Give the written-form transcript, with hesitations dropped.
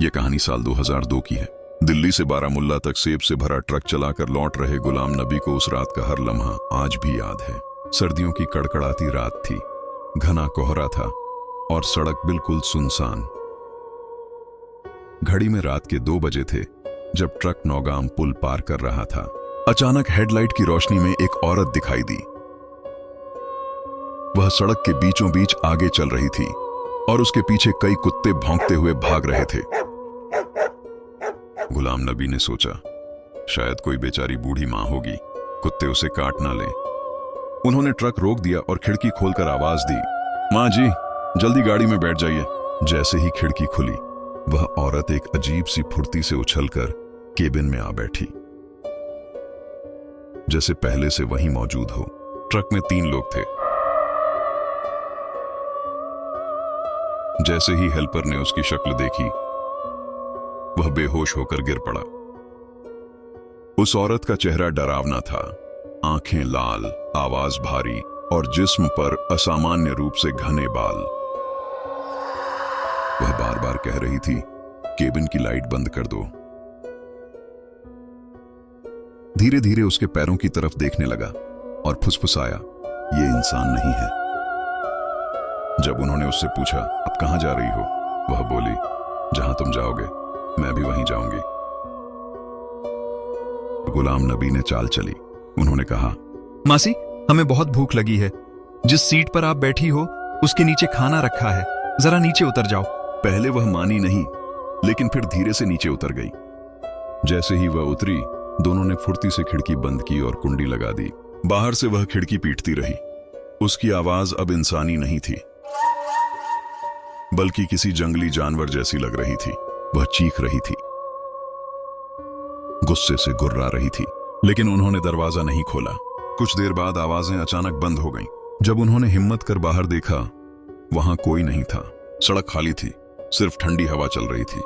यह कहानी साल 2002 की है। दिल्ली से बारामुल्ला तक सेब से भरा ट्रक चलाकर लौट रहे गुलाम नबी को उस रात का हर लम्हा आज भी याद है। सर्दियों की कड़कड़ाती रात थी, घना कोहरा था और सड़क बिल्कुल सुनसान। घड़ी में रात के 2 बजे थे जब ट्रक नौगाम पुल पार कर रहा था। अचानक हेडलाइट की रोशनी में एक औरत दिखाई दी। वह सड़क के बीचों बीच आगे चल रही थी और उसके पीछे कई कुत्ते भौंकते हुए भाग रहे थे। गुलाम नबी ने सोचा, शायद कोई बेचारी बूढ़ी मां होगी, कुत्ते उसे काट ना ले। उन्होंने ट्रक रोक दिया और खिड़की खोलकर आवाज दी, मां जी जल्दी गाड़ी में बैठ जाइए। जैसे ही खिड़की खुली, वह औरत एक अजीब सी फुर्ती से उछलकर केबिन में आ बैठी, जैसे पहले से वहीं मौजूद हो। ट्रक में 3 लोग थे। जैसे ही हेल्पर ने उसकी शक्ल देखी, वह बेहोश होकर गिर पड़ा। उस औरत का चेहरा डरावना था, आंखें लाल, आवाज भारी और जिस्म पर असामान्य रूप से घने बाल। वह बार बार कह रही थी, केबिन की लाइट बंद कर दो। धीरे धीरे उसके पैरों की तरफ देखने लगा और फुसफुसाया, ये इंसान नहीं है। जब उन्होंने उससे पूछा, अब कहां जा रही हो, वह बोली, जहां तुम जाओगे मैं भी वहीं जाऊंगी। गुलाम नबी ने चाल चली। उन्होंने कहा, मासी हमें बहुत भूख लगी है, जिस सीट पर आप बैठी हो उसके नीचे खाना रखा है, जरा नीचे उतर जाओ। पहले वह मानी नहीं, लेकिन फिर धीरे से नीचे उतर गई। जैसे ही वह उतरी, दोनों ने फुर्ती से खिड़की बंद की और कुंडी लगा दी। बाहर से वह खिड़की पीटती रही। उसकी आवाज अब इंसानी नहीं थी, बल्कि किसी जंगली जानवर जैसी लग रही थी। वह चीख रही थी, गुस्से से गुर्रा रही थी, लेकिन उन्होंने दरवाजा नहीं खोला। कुछ देर बाद आवाजें अचानक बंद हो गईं। जब उन्होंने हिम्मत कर बाहर देखा, वहां कोई नहीं था। सड़क खाली थी, सिर्फ ठंडी हवा चल रही थी।